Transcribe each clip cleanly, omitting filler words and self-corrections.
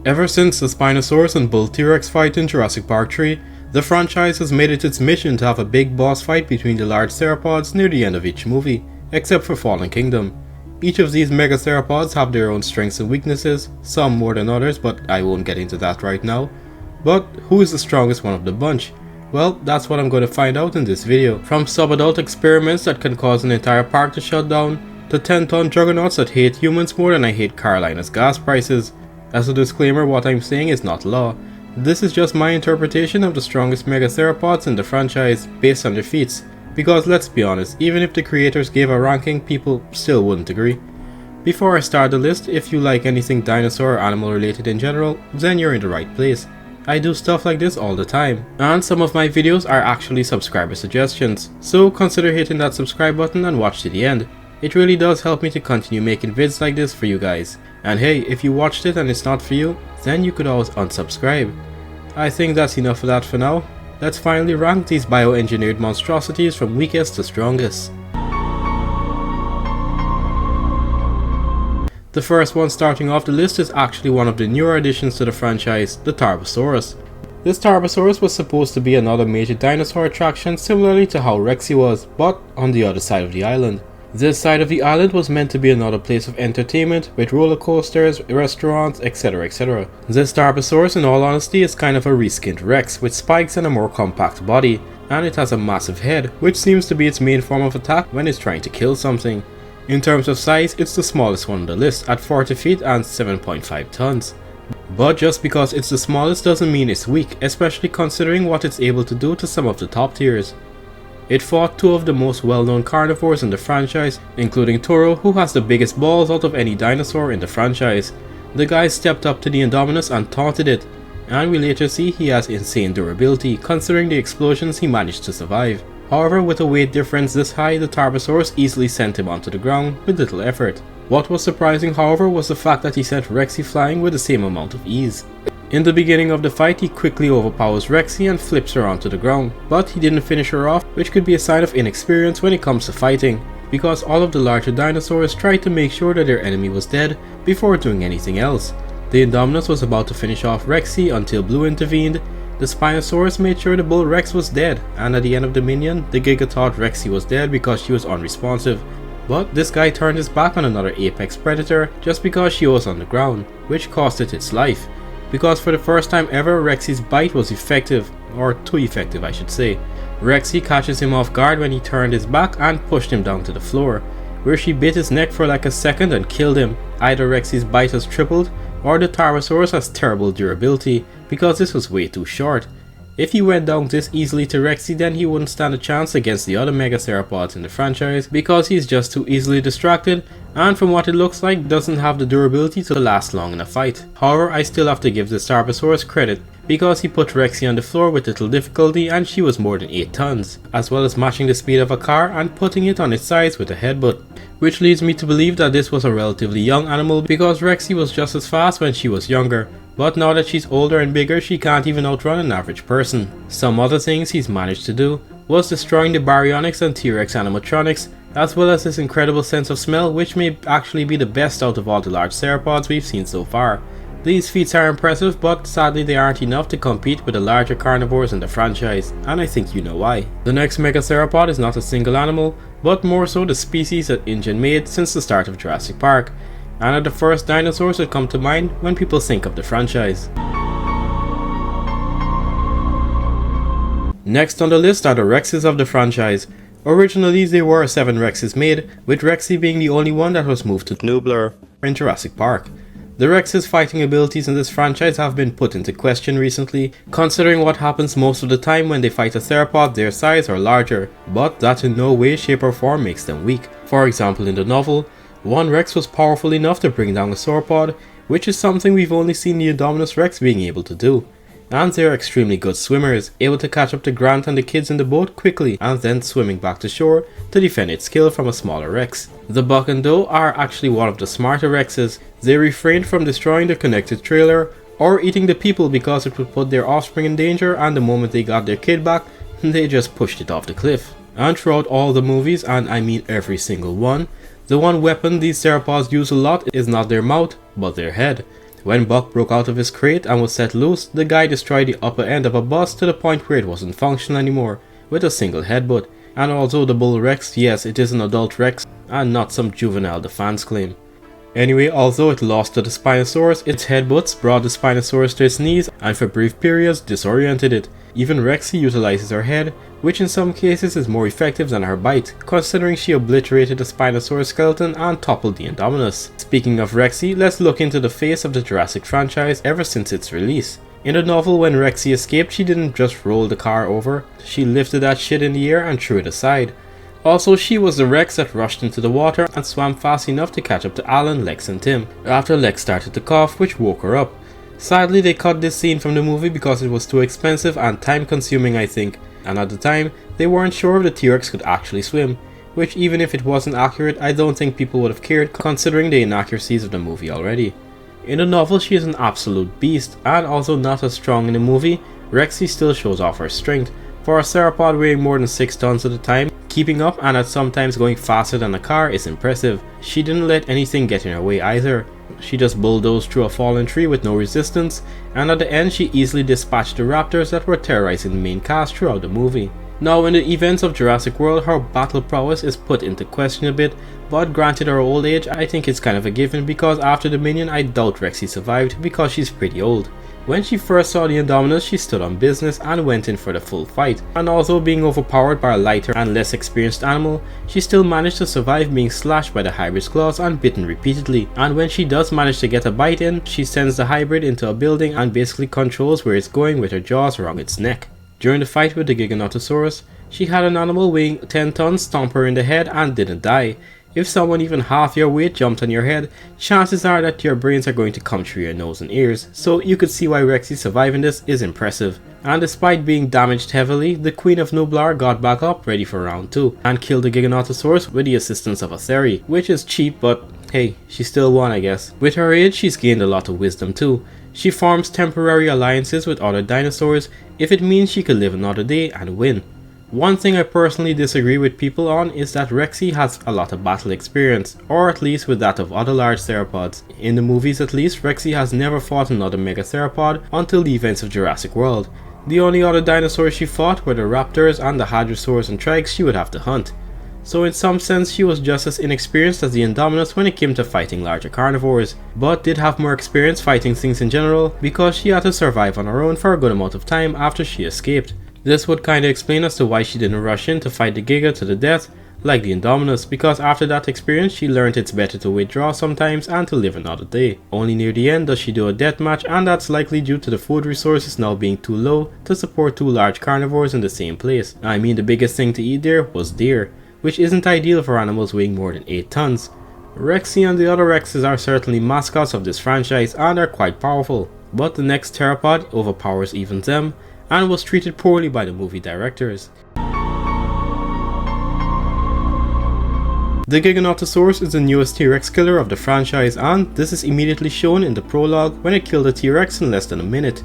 Ever since the Spinosaurus and Bull T.rex fight in Jurassic Park 3, the franchise has made it its mission to have a big boss fight between the large theropods near the end of each movie, except for Fallen Kingdom. Each of these Megatheropods have their own strengths and weaknesses, some more than others, but I won't get into that right now. But who is the strongest one of the bunch? Well, that's what I'm going to find out in this video. From subadult experiments that can cause an entire park to shut down, to 10-ton juggernauts that hate humans more than I hate Carolina's gas prices. As a disclaimer, what I'm saying is not law. This is just my interpretation of the strongest Megatheropods in the franchise based on their feats. Because let's be honest, even if the creators gave a ranking, people still wouldn't agree. Before I start the list, if you like anything dinosaur or animal related in general, then you're in the right place. I do stuff like this all the time, and some of my videos are actually subscriber suggestions, so consider hitting that subscribe button and watch to the end. It really does help me to continue making vids like this for you guys. And hey, if you watched it and it's not for you, then you could always unsubscribe. I think that's enough of that for now. Let's finally rank these bioengineered monstrosities from weakest to strongest. The first one starting off the list is actually one of the newer additions to the franchise, the Tarbosaurus. This Tarbosaurus was supposed to be another major dinosaur attraction similarly to how Rexy was, but on the other side of the island. This side of the island was meant to be another place of entertainment with roller coasters, restaurants, etc, etc. This Tarbosaurus in all honesty is kind of a reskinned Rex with spikes and a more compact body, and it has a massive head, which seems to be its main form of attack when it's trying to kill something. In terms of size, it's the smallest one on the list at 40 feet and 7.5 tons. But just because it's the smallest doesn't mean it's weak, especially considering what it's able to do to some of the top tiers. It fought two of the most well-known carnivores in the franchise, including Toro, who has the biggest balls out of any dinosaur in the franchise. The guy stepped up to the Indominus and taunted it, and we later see he has insane durability considering the explosions he managed to survive. However, with a weight difference this high, the Tarbosaurus easily sent him onto the ground with little effort. What was surprising, however, was the fact that he sent Rexy flying with the same amount of ease. In the beginning of the fight, he quickly overpowers Rexy and flips her onto the ground, but he didn't finish her off, which could be a sign of inexperience when it comes to fighting, because all of the larger dinosaurs tried to make sure that their enemy was dead before doing anything else. The Indominus was about to finish off Rexy until Blue intervened. The Spinosaurus made sure the Bull Rex was dead, and at the end of the minion, the Giga thought Rexy was dead because she was unresponsive. But this guy turned his back on another apex predator just because she was on the ground, which cost it its life. Because for the first time ever, Rexy's bite was effective, or too effective I should say. Rexy catches him off guard when he turned his back and pushed him down to the floor, where she bit his neck for like a second and killed him. Either Rexy's bite has tripled, or the Tarbosaurus has terrible durability, because this was way too short. If he went down this easily to Rexy, then he wouldn't stand a chance against the other Megatheropods in the franchise because he's just too easily distracted, and from what it looks like doesn't have the durability to last long in a fight. However, I still have to give the Tarbosaurus credit because he put Rexy on the floor with little difficulty and she was more than 8 tons, as well as matching the speed of a car and putting it on its sides with a headbutt. Which leads me to believe that this was a relatively young animal because Rexy was just as fast when she was younger, but now that she's older and bigger she can't even outrun an average person. Some other things he's managed to do was destroying the baryonyx and T.rex animatronics, as well as his incredible sense of smell, which may actually be the best out of all the large theropods we've seen so far. These feats are impressive, but sadly they aren't enough to compete with the larger carnivores in the franchise, and I think you know why. The next Megatheropod is not a single animal, but more so the species that InGen made since the start of Jurassic Park, and are the first dinosaurs that come to mind when people think of the franchise. Next on the list are the Rexes of the franchise. Originally there were 7 Rexes made, with Rexy being the only one that was moved to Nublar in Jurassic Park. The Rex's fighting abilities in this franchise have been put into question recently, considering what happens most of the time when they fight a theropod their size or larger, but that in no way, shape or form makes them weak. For example, in the novel, one Rex was powerful enough to bring down a sauropod, which is something we've only seen the Indominus Rex being able to do. And they are extremely good swimmers, able to catch up to Grant and the kids in the boat quickly and then swimming back to shore to defend its kill from a smaller Rex. The Buck and Doe are actually one of the smarter Rexes. They refrained from destroying the connected trailer or eating the people because it would put their offspring in danger, and the moment they got their kid back, they just pushed it off the cliff. And throughout all the movies, and I mean every single one, the one weapon these theropods use a lot is not their mouth, but their head. When Buck broke out of his crate and was set loose, the guy destroyed the upper end of a bus to the point where it wasn't functional anymore, with a single headbutt. And also the bull Rex, yes, it is an adult Rex and not some juvenile the fans claim. Anyway, although it lost to the Spinosaurus, its headbutts brought the Spinosaurus to its knees and for brief periods disoriented it. Even Rexy utilizes her head, which in some cases is more effective than her bite, considering she obliterated the Spinosaurus skeleton and toppled the Indominus. Speaking of Rexy, let's look into the face of the Jurassic franchise ever since its release. In the novel, when Rexy escaped, she didn't just roll the car over, she lifted that shit in the air and threw it aside. Also, she was the Rex that rushed into the water and swam fast enough to catch up to Alan, Lex and Tim, after Lex started to cough, which woke her up. Sadly, they cut this scene from the movie because it was too expensive and time consuming, I think, and at the time, they weren't sure if the T.rex could actually swim, which even if it wasn't accurate, I don't think people would have cared considering the inaccuracies of the movie already. In the novel, she is an absolute beast, and also not as strong in the movie, Rexy still shows off her strength. For a theropod weighing more than 6 tons at a time, keeping up and at sometimes going faster than a car is impressive. She didn't let anything get in her way either. She just bulldozed through a fallen tree with no resistance, and at the end she easily dispatched the raptors that were terrorizing the main cast throughout the movie. Now in the events of Jurassic World, her battle prowess is put into question a bit, but granted her old age, I think it's kind of a given because after Dominion I doubt Rexy survived because she's pretty old. When she first saw the Indominus, she stood on business and went in for the full fight, and although being overpowered by a lighter and less experienced animal, she still managed to survive being slashed by the hybrid's claws and bitten repeatedly, and when she does manage to get a bite in, she sends the hybrid into a building and basically controls where it's going with her jaws around its neck. During the fight with the Giganotosaurus, she had an animal weighing 10 tons stomp her in the head and didn't die. If someone even half your weight jumped on your head, chances are that your brains are going to come through your nose and ears, so you could see why Rexy surviving this is impressive. And despite being damaged heavily, the Queen of Nublar got back up ready for round 2 and killed the Giganotosaurus with the assistance of a Theri, which is cheap but hey, she still won I guess. With her age, she's gained a lot of wisdom too. She forms temporary alliances with other dinosaurs if it means she could live another day and win. One thing I personally disagree with people on is that Rexy has a lot of battle experience, or at least with that of other large theropods. In the movies at least, Rexy has never fought another Megatheropod until the events of Jurassic World. The only other dinosaurs she fought were the raptors and the hadrosaurs and trikes she would have to hunt. So in some sense she was just as inexperienced as the Indominus when it came to fighting larger carnivores, but did have more experience fighting things in general because she had to survive on her own for a good amount of time after she escaped. This would kinda explain as to why she didn't rush in to fight the Giga to the death like the Indominus, because after that experience she learned it's better to withdraw sometimes and to live another day. Only near the end does she do a deathmatch, and that's likely due to the food resources now being too low to support 2 large carnivores in the same place. I mean, the biggest thing to eat there was deer, which isn't ideal for animals weighing more than 8 tons. Rexy and the other Rexes are certainly mascots of this franchise and are quite powerful, but the next theropod overpowers even them and was treated poorly by the movie directors. The Giganotosaurus is the newest T.rex killer of the franchise, and this is immediately shown in the prologue when it killed a T.rex in less than a minute.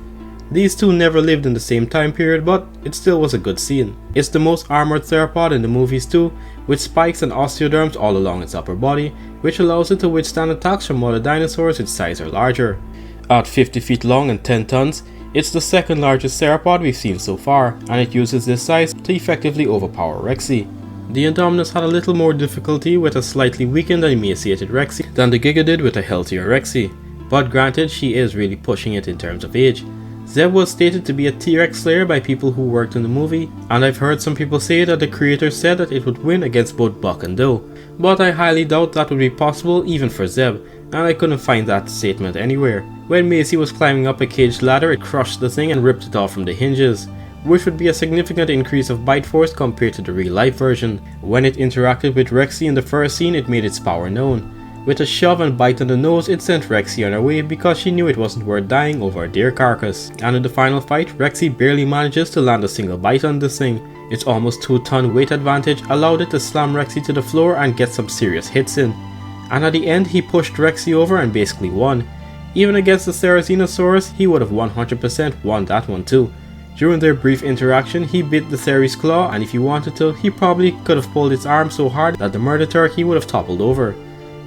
These two never lived in the same time period, but it still was a good scene. It's the most armored theropod in the movies too, with spikes and osteoderms all along its upper body, which allows it to withstand attacks from other dinosaurs its size or larger. At 50 feet long and 10 tons, it's the second largest theropod we've seen so far, and it uses this size to effectively overpower Rexy. The Indominus had a little more difficulty with a slightly weakened and emaciated Rexy than the Giga did with a healthier Rexy, but granted she is really pushing it in terms of age. Zeb was stated to be a T.rex slayer by people who worked in the movie, and I've heard some people say that the creators said that it would win against both Buck and Doe, but I highly doubt that would be possible even for Zeb, and I couldn't find that statement anywhere. When Macy was climbing up a caged ladder, it crushed the thing and ripped it off from the hinges, which would be a significant increase of bite force compared to the real life version. When it interacted with Rexy in the first scene, it made its power known. With a shove and bite on the nose, it sent Rexy on her way because she knew it wasn't worth dying over a deer carcass. And in the final fight, Rexy barely manages to land a single bite on this thing. Its almost 2-ton weight advantage allowed it to slam Rexy to the floor and get some serious hits in. And at the end, he pushed Rexy over and basically won. Even against the Therizinosaurus, he would have 100% won that one too. During their brief interaction, he bit the Theri's claw, and if he wanted to, he probably could have pulled its arm so hard that the murder turkey would have toppled over.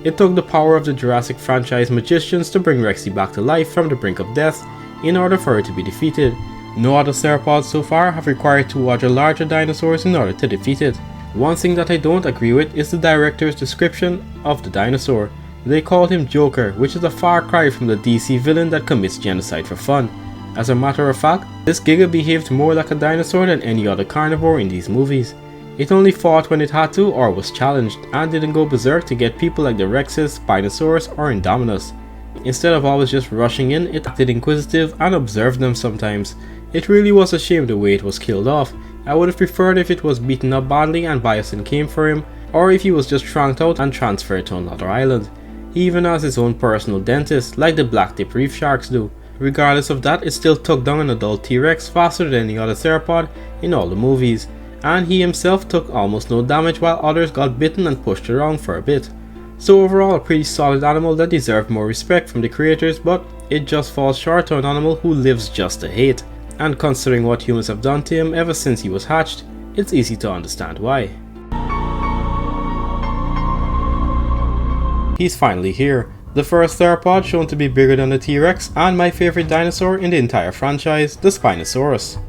It took the power of the Jurassic franchise magicians to bring Rexy back to life from the brink of death in order for her to be defeated. No other theropods so far have required two other larger dinosaurs in order to defeat it. One thing that I don't agree with is the director's description of the dinosaur. They called him Joker, which is a far cry from the DC villain that commits genocide for fun. As a matter of fact, this Giga behaved more like a dinosaur than any other carnivore in these movies. It only fought when it had to or was challenged, and didn't go berserk to get people like the Rexes, Spinosaurus or Indominus. Instead of always just rushing in, it acted inquisitive and observed them sometimes. It really was a shame the way it was killed off. I would have preferred if it was beaten up badly and Biosin came for him, or if he was just tranked out and transferred to another island. He even has his own personal dentist, like the black tip reef sharks do. Regardless of that, it still took down an adult T.rex faster than any other theropod in all the movies, and he himself took almost no damage while others got bitten and pushed around for a bit. So overall a pretty solid animal that deserved more respect from the creators, but it just falls short to an animal who lives just to hate. And considering what humans have done to him ever since he was hatched, it's easy to understand why. He's finally here, the first theropod shown to be bigger than the T.rex and my favorite dinosaur in the entire franchise, the Spinosaurus.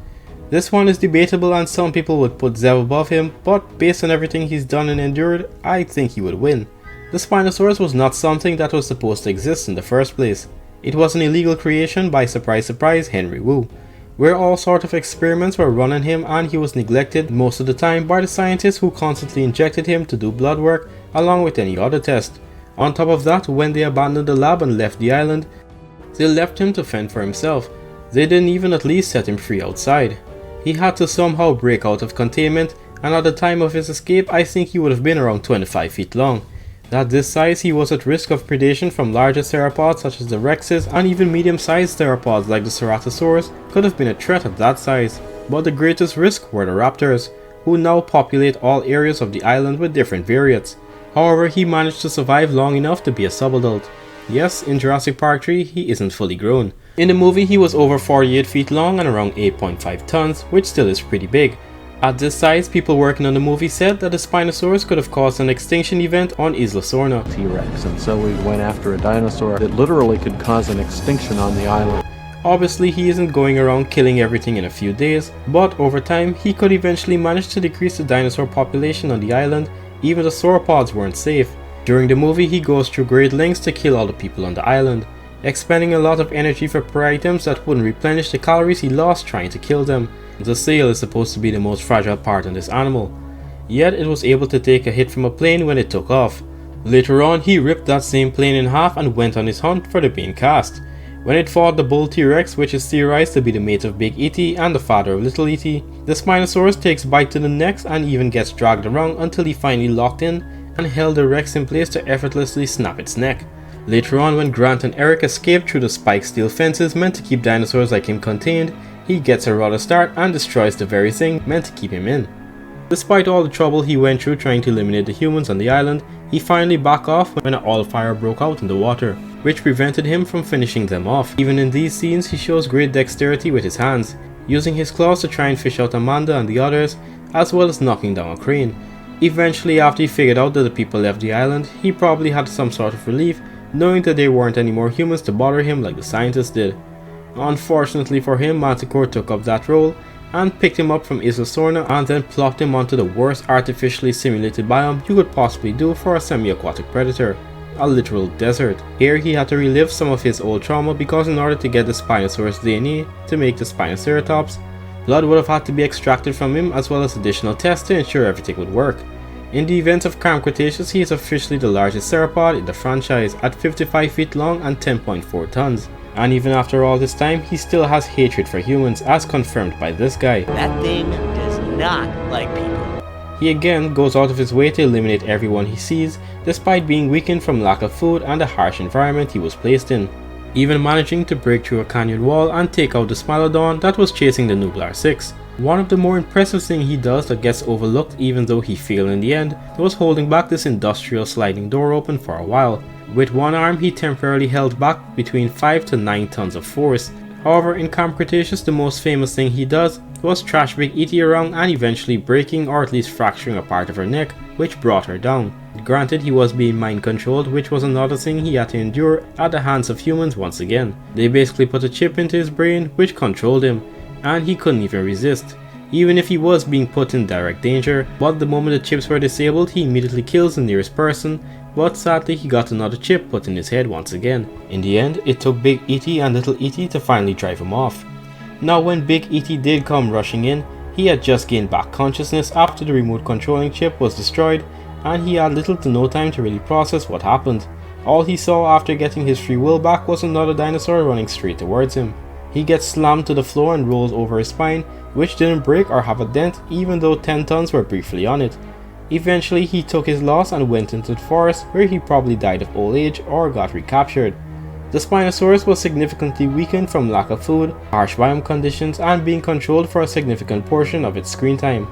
This one is debatable and some people would put Zev above him, but based on everything he's done and endured, I think he would win. The Spinosaurus was not something that was supposed to exist in the first place. It was an illegal creation by surprise Henry Wu, where all sort of experiments were run on him and he was neglected most of the time by the scientists who constantly injected him to do blood work along with any other test. On top of that, when they abandoned the lab and left the island, they left him to fend for himself. They didn't even at least set him free outside. He had to somehow break out of containment, and at the time of his escape I think he would have been around 25 feet long. At this size he was at risk of predation from larger theropods such as the Rexes, and even medium-sized theropods like the Ceratosaurus could have been a threat at that size. But the greatest risk were the raptors, who now populate all areas of the island with different variants. However, he managed to survive long enough to be a subadult. Yes, in Jurassic Park 3 he isn't fully grown. In the movie he was over 48 feet long and around 8.5 tons, which still is pretty big. At this size, people working on the movie said that the Spinosaurus could have caused an extinction event on Isla Sorna. T.rex, and so we went after a dinosaur that literally could cause an extinction on the island. Obviously he isn't going around killing everything in a few days, but over time he could eventually manage to decrease the dinosaur population on the island. Even the sauropods weren't safe. During the movie he goes through great lengths to kill all the people on the island, expending a lot of energy for prey items that wouldn't replenish the calories he lost trying to kill them. The sail is supposed to be the most fragile part in this animal, yet it was able to take a hit from a plane when it took off. Later on he ripped that same plane in half and went on his hunt for the main cast. When it fought the bull T.rex, which is theorized to be the mate of Big E.T. and the father of Little E.T., the Spinosaurus takes bite to the necks and even gets dragged around until he finally locked in and held the Rex in place to effortlessly snap its neck. Later on, when Grant and Eric escape through the spiked steel fences meant to keep dinosaurs like him contained, he gets a rudder start and destroys the very thing meant to keep him in. Despite all the trouble he went through trying to eliminate the humans on the island, he finally backed off when an oil fire broke out in the water, which prevented him from finishing them off. Even in these scenes he shows great dexterity with his hands, using his claws to try and fish out Amanda and the others, as well as knocking down a crane. Eventually, after he figured out that the people left the island, he probably had some sort of relief, knowing that there weren't any more humans to bother him like the scientists did. Unfortunately for him, Manticore took up that role and picked him up from Isla Sorna and then plopped him onto the worst artificially simulated biome you could possibly do for a semi-aquatic predator, a literal desert. Here he had to relive some of his old trauma because in order to get the Spinosaurus DNA to make the Spinoceratops, blood would have had to be extracted from him as well as additional tests to ensure everything would work. In the event of Camp Cretaceous, he is officially the largest theropod in the franchise at 55 feet long and 10.4 tons. And even after all this time, he still has hatred for humans as confirmed by this guy. That thing does not like people. He again goes out of his way to eliminate everyone he sees, despite being weakened from lack of food and the harsh environment he was placed in, even managing to break through a canyon wall and take out the Smilodon that was chasing the Nublar 6. One of the more impressive things he does that gets overlooked even though he failed in the end was holding back this industrial sliding door open for a while. With one arm he temporarily held back between 5 to 9 tons of force. However, in Camp Cretaceous, the most famous thing he does was trash Big E.T. around and eventually breaking or at least fracturing a part of her neck, which brought her down. Granted, he was being mind controlled, which was another thing he had to endure at the hands of humans once again. They basically put a chip into his brain which controlled him, and he couldn't even resist, even if he was being put in direct danger. But the moment the chips were disabled, he immediately kills the nearest person, but sadly he got another chip put in his head once again. In the end, it took Big E.T. and Little E.T. to finally drive him off. Now when Big E.T. did come rushing in, he had just gained back consciousness after the remote controlling chip was destroyed, and he had little to no time to really process what happened. All he saw after getting his free will back was another dinosaur running straight towards him. He gets slammed to the floor and rolls over his spine, which didn't break or have a dent even though 10 tons were briefly on it. Eventually he took his loss and went into the forest, where he probably died of old age or got recaptured. The Spinosaurus was significantly weakened from lack of food, harsh biome conditions, and being controlled for a significant portion of its screen time,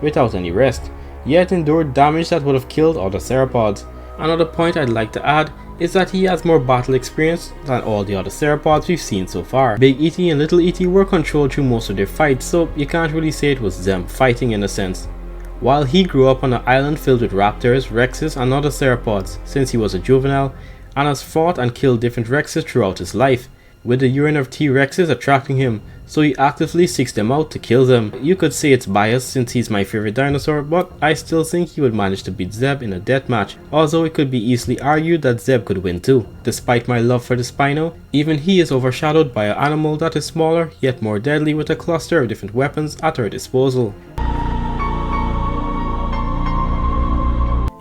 without any rest, yet endured damage that would have killed other theropods. Another point I'd like to add is that he has more battle experience than all the other theropods we've seen so far. Big E.T. and Little E.T. were controlled through most of their fights, so you can't really say it was them fighting in a sense. While he grew up on an island filled with raptors, rexes and other theropods since he was a juvenile, and has fought and killed different rexes throughout his life, with the urine of T.rexes attracting him, so he actively seeks them out to kill them. You could say it's biased since he's my favorite dinosaur, but I still think he would manage to beat Zeb in a deathmatch, although it could be easily argued that Zeb could win too. Despite my love for the Spino, even he is overshadowed by an animal that is smaller yet more deadly, with a cluster of different weapons at her disposal.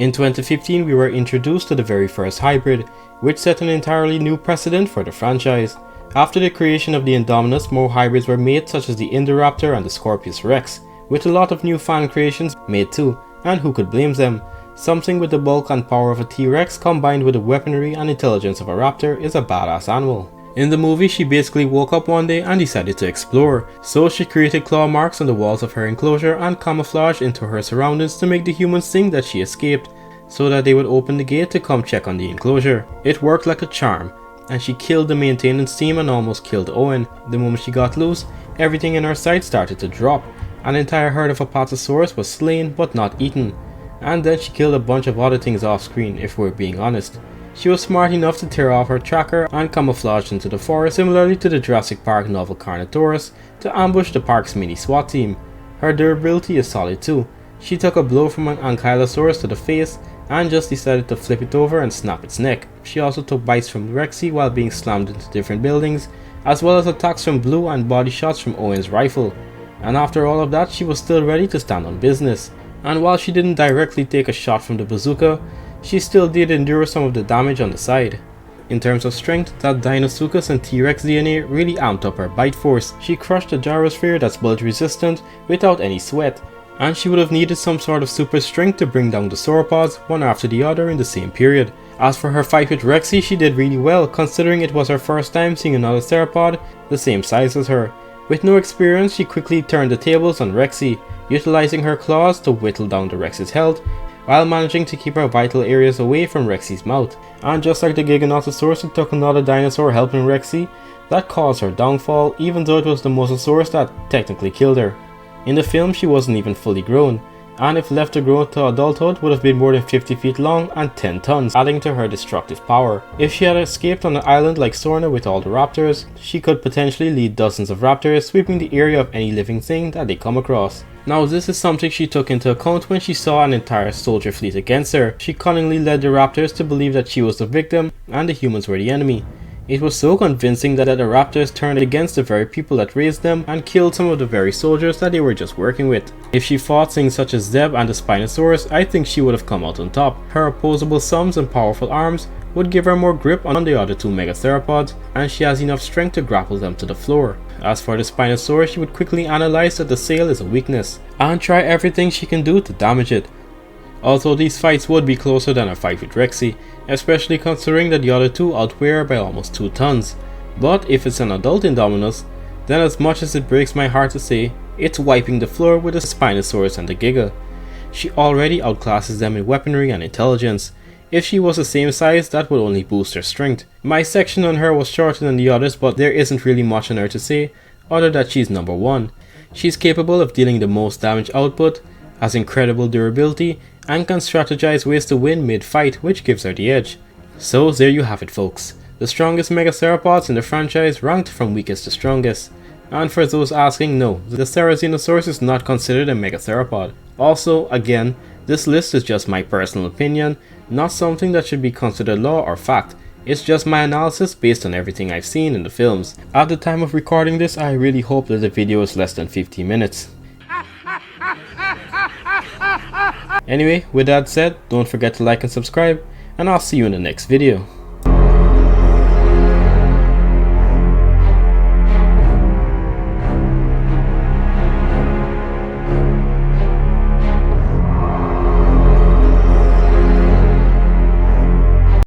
In 2015 we were introduced to the very first hybrid, which set an entirely new precedent for the franchise. After the creation of the Indominus, more hybrids were made, such as the Indoraptor and the Scorpius Rex, with a lot of new fan creations made too, and who could blame them? Something with the bulk and power of a T.rex combined with the weaponry and intelligence of a raptor is a badass animal. In the movie, she basically woke up one day and decided to explore, so she created claw marks on the walls of her enclosure and camouflaged into her surroundings to make the humans think that she escaped, so that they would open the gate to come check on the enclosure. It worked like a charm, and she killed the maintenance team and almost killed Owen. The moment she got loose, everything in her sight started to drop. An entire herd of Apatosaurus was slain but not eaten, and then she killed a bunch of other things off screen if we're being honest. She was smart enough to tear off her tracker and camouflage into the forest, similarly to the Jurassic Park novel Carnotaurus, to ambush the park's mini SWAT team. Her durability is solid too. She took a blow from an Ankylosaurus to the face and just decided to flip it over and snap its neck. She also took bites from Rexy while being slammed into different buildings, as well as attacks from Blue and body shots from Owen's rifle. And after all of that, she was still ready to stand on business. And while she didn't directly take a shot from the bazooka, she still did endure some of the damage on the side. In terms of strength, that Deinosuchus and T.rex DNA really amped up her bite force. She crushed a gyrosphere that's bulge resistant without any sweat, and she would have needed some sort of super strength to bring down the sauropods one after the other in the same period. As for her fight with Rexy, she did really well, considering it was her first time seeing another theropod the same size as her. With no experience, she quickly turned the tables on Rexy, utilizing her claws to whittle down the Rex's health, while managing to keep her vital areas away from Rexy's mouth. And just like the Giganotosaurus, it took another dinosaur helping Rexy that caused her downfall, even though it was the Mosasaurus that technically killed her. In the film, she wasn't even fully grown, and if left to grow to adulthood would have been more than 50 feet long and 10 tons, adding to her destructive power. If she had escaped on an island like Sorna with all the raptors, she could potentially lead dozens of raptors, sweeping the area of any living thing that they come across. Now this is something she took into account when she saw an entire soldier fleet against her. She cunningly led the raptors to believe that she was the victim and the humans were the enemy. It was so convincing that the raptors turned against the very people that raised them and killed some of the very soldiers that they were just working with. If she fought things such as Zeb and the Spinosaurus, I think she would have come out on top. Her opposable thumbs and powerful arms would give her more grip on the other two Megatheropods, and she has enough strength to grapple them to the floor. As for the Spinosaurus, she would quickly analyze that the sail is a weakness, and try everything she can do to damage it. Although these fights would be closer than a fight with Rexy, especially considering that the other two outweigh her by almost 2 tons. But if it's an adult Indominus, then as much as it breaks my heart to say, it's wiping the floor with the Spinosaurus and the Giga. She already outclasses them in weaponry and intelligence. If she was the same size, that would only boost her strength. My section on her was shorter than the others, but there isn't really much on her to say, other that she's number 1. She's capable of dealing the most damage output, has incredible durability, and can strategize ways to win mid-fight, which gives her the edge. So there you have it folks, the strongest Megatheropods in the franchise ranked from weakest to strongest. And for those asking, no, the Therizinosaurus is not considered a Megatheropod. Also, again, this list is just my personal opinion, not something that should be considered law or fact. It's just my analysis based on everything I've seen in the films. At the time of recording this, I really hope that the video is less than 15 minutes. Anyway, with that said, don't forget to like and subscribe, and I'll see you in the next video.